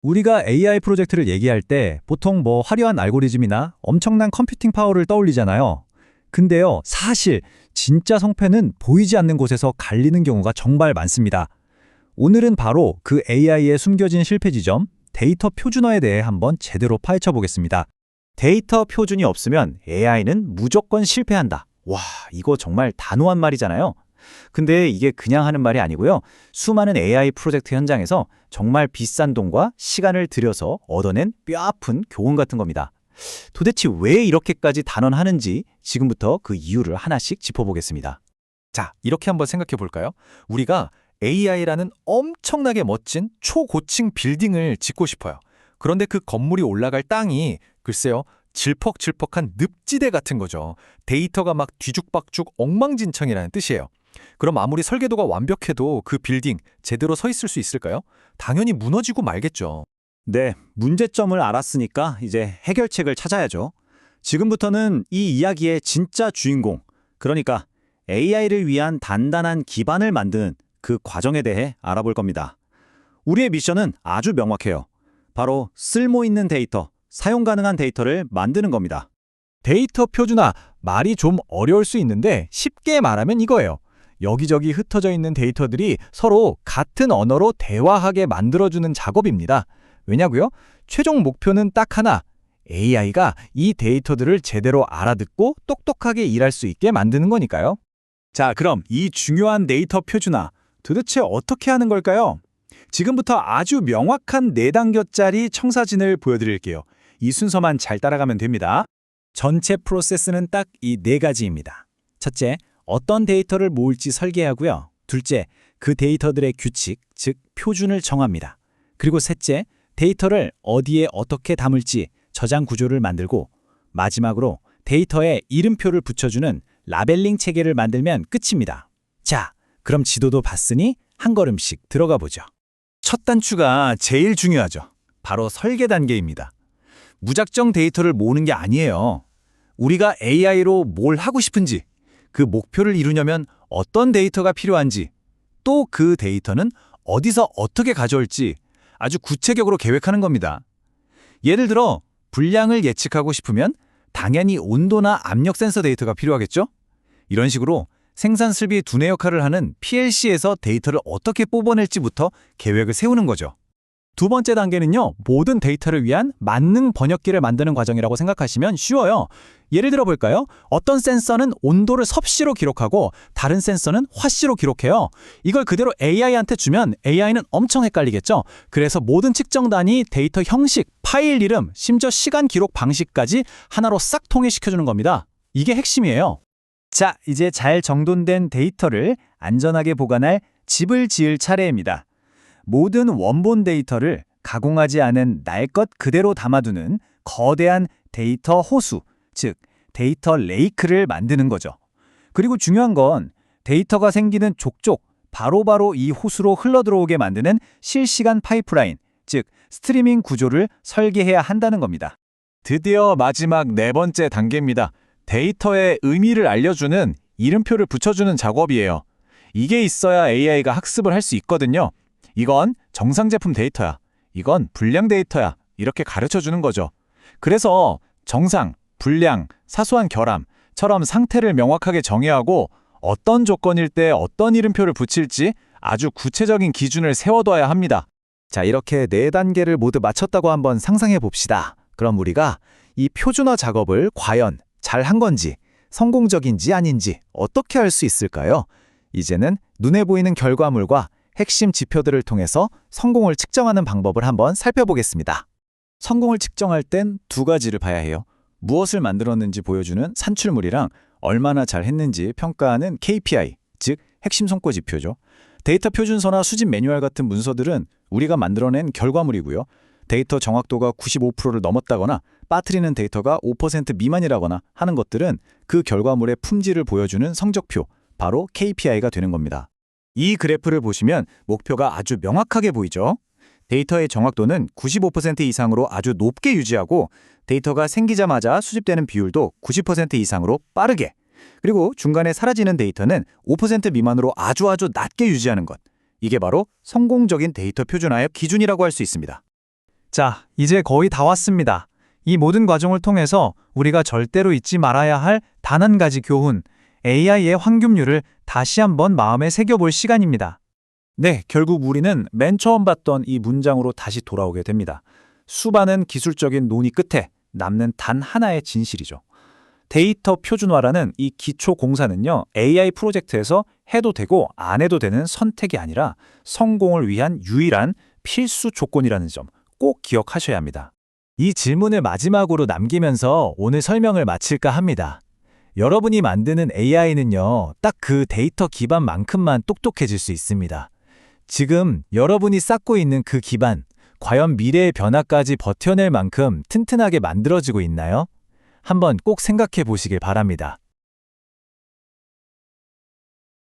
우리가 AI 프로젝트를 얘기할 때 보통 뭐 화려한 알고리즘이나 엄청난 컴퓨팅 파워를 떠올리잖아요. 근데요, 사실 진짜 성패는 보이지 않는 곳에서 갈리는 경우가 정말 많습니다. 오늘은 바로 그 AI의 숨겨진 실패 지점, 데이터 표준화에 대해 한번 제대로 파헤쳐 보겠습니다. 데이터 표준이 없으면 AI는 무조건 실패한다. 와, 이거 정말 단호한 말이잖아요. 근데 이게 그냥 하는 말이 아니고요. 수많은 AI 프로젝트 현장에서 정말 비싼 돈과 시간을 들여서 얻어낸 뼈아픈 교훈 같은 겁니다. 도대체 왜 이렇게까지 단언하는지 지금부터 그 이유를 하나씩 짚어보겠습니다. 자, 이렇게 한번 생각해 볼까요? 우리가 AI라는 엄청나게 멋진 초고층 빌딩을 짓고 싶어요. 그런데 그 건물이 올라갈 땅이 글쎄요, 질퍽질퍽한 늪지대 같은 거죠. 데이터가 막 뒤죽박죽 엉망진창이라는 뜻이에요. 그럼 아무리 설계도가 완벽해도 그 빌딩 제대로 서 있을 수 있을까요? 당연히 무너지고 말겠죠. 네, 문제점을 알았으니까 이제 해결책을 찾아야죠. 지금부터는 이 이야기의 진짜 주인공, 그러니까 AI를 위한 단단한 기반을 만드는 그 과정에 대해 알아볼 겁니다. 우리의 미션은 아주 명확해요. 바로 쓸모 있는 데이터, 사용 가능한 데이터를 만드는 겁니다. 데이터 표준화, 말이 좀 어려울 수 있는데 쉽게 말하면 이거예요. 여기저기 흩어져 있는 데이터들이 서로 같은 언어로 대화하게 만들어주는 작업입니다. 왜냐고요? 최종 목표는 딱 하나, AI가 이 데이터들을 제대로 알아듣고 똑똑하게 일할 수 있게 만드는 거니까요. 자, 그럼 이 중요한 데이터 표준화, 도대체 어떻게 하는 걸까요? 지금부터 아주 명확한 4단계짜리 청사진을 보여드릴게요. 이 순서만 잘 따라가면 됩니다. 전체 프로세스는 딱 이 4가지입니다. 첫째, 어떤 데이터를 모을지 설계하고요. 둘째, 그 데이터들의 규칙, 즉 표준을 정합니다. 그리고 셋째, 데이터를 어디에 어떻게 담을지 저장 구조를 만들고 마지막으로 데이터에 이름표를 붙여주는 라벨링 체계를 만들면 끝입니다. 자, 그럼 지도도 봤으니 한 걸음씩 들어가 보죠. 첫 단추가 제일 중요하죠. 바로 설계 단계입니다. 무작정 데이터를 모으는 게 아니에요. 우리가 AI로 뭘 하고 싶은지, 그 목표를 이루려면 어떤 데이터가 필요한지, 또 그 데이터는 어디서 어떻게 가져올지 아주 구체적으로 계획하는 겁니다. 예를 들어 분량을 예측하고 싶으면 당연히 온도나 압력 센서 데이터가 필요하겠죠? 이런 식으로 생산 설비 두뇌 역할을 하는 PLC에서 데이터를 어떻게 뽑아낼지부터 계획을 세우는 거죠. 두 번째 단계는요, 모든 데이터를 위한 만능 번역기를 만드는 과정이라고 생각하시면 쉬워요. 예를 들어 볼까요? 어떤 센서는 온도를 섭씨로 기록하고 다른 센서는 화씨로 기록해요. 이걸 그대로 AI한테 주면 AI는 엄청 헷갈리겠죠? 그래서 모든 측정 단위, 데이터 형식, 파일 이름, 심지어 시간 기록 방식까지 하나로 싹 통일시켜주는 겁니다. 이게 핵심이에요. 자, 이제 잘 정돈된 데이터를 안전하게 보관할 집을 지을 차례입니다. 모든 원본 데이터를 가공하지 않은 날 것 그대로 담아두는 거대한 데이터 호수, 즉 데이터 레이크를 만드는 거죠. 그리고 중요한 건 데이터가 생기는 족족 바로바로 이 호수로 흘러들어오게 만드는 실시간 파이프라인, 즉 스트리밍 구조를 설계해야 한다는 겁니다. 드디어 마지막 4번째 단계입니다. 데이터의 의미를 알려주는 이름표를 붙여주는 작업이에요. 이게 있어야 AI가 학습을 할 수 있거든요. 이건 정상 제품 데이터야. 이건 불량 데이터야. 이렇게 가르쳐주는 거죠. 그래서 정상, 불량, 사소한 결함처럼 상태를 명확하게 정의하고 어떤 조건일 때 어떤 이름표를 붙일지 아주 구체적인 기준을 세워둬야 합니다. 자, 이렇게 4단계를 모두 마쳤다고 한번 상상해 봅시다. 그럼 우리가 이 표준화 작업을 과연 잘한 건지, 성공적인지 아닌지 어떻게 알 수 있을까요? 이제는 눈에 보이는 결과물과 핵심 지표들을 통해서 성공을 측정하는 방법을 한번 살펴보겠습니다. 성공을 측정할 땐 2가지를 봐야 해요. 무엇을 만들었는지 보여주는 산출물이랑 얼마나 잘 했는지 평가하는 KPI, 즉 핵심 성과 지표죠. 데이터 표준서나 수집 매뉴얼 같은 문서들은 우리가 만들어낸 결과물이고요. 데이터 정확도가 95%를 넘었다거나 빠뜨리는 데이터가 5% 미만이라거나 하는 것들은 그 결과물의 품질을 보여주는 성적표, 바로 KPI가 되는 겁니다. 이 그래프를 보시면 목표가 아주 명확하게 보이죠? 데이터의 정확도는 95% 이상으로 아주 높게 유지하고 데이터가 생기자마자 수집되는 비율도 90% 이상으로 빠르게, 그리고 중간에 사라지는 데이터는 5% 미만으로 아주 낮게 유지하는 것. 이게 바로 성공적인 데이터 표준화의 기준이라고 할 수 있습니다. 자, 이제 거의 다 왔습니다. 이 모든 과정을 통해서 우리가 절대로 잊지 말아야 할 단 한 가지 교훈, AI의 황금률을 다시 한번 마음에 새겨볼 시간입니다. 네, 결국 우리는 맨 처음 봤던 이 문장으로 다시 돌아오게 됩니다. 수많은 기술적인 논의 끝에 남는 단 하나의 진실이죠. 데이터 표준화라는 이 기초 공사는요, AI 프로젝트에서 해도 되고 안 해도 되는 선택이 아니라 성공을 위한 유일한 필수 조건이라는 점 꼭 기억하셔야 합니다. 이 질문을 마지막으로 남기면서 오늘 설명을 마칠까 합니다. 여러분이 만드는 AI는요, 딱 그 데이터 기반만큼만 똑똑해질 수 있습니다. 지금 여러분이 쌓고 있는 그 기반, 과연 미래의 변화까지 버텨낼 만큼 튼튼하게 만들어지고 있나요? 한번 꼭 생각해 보시길 바랍니다.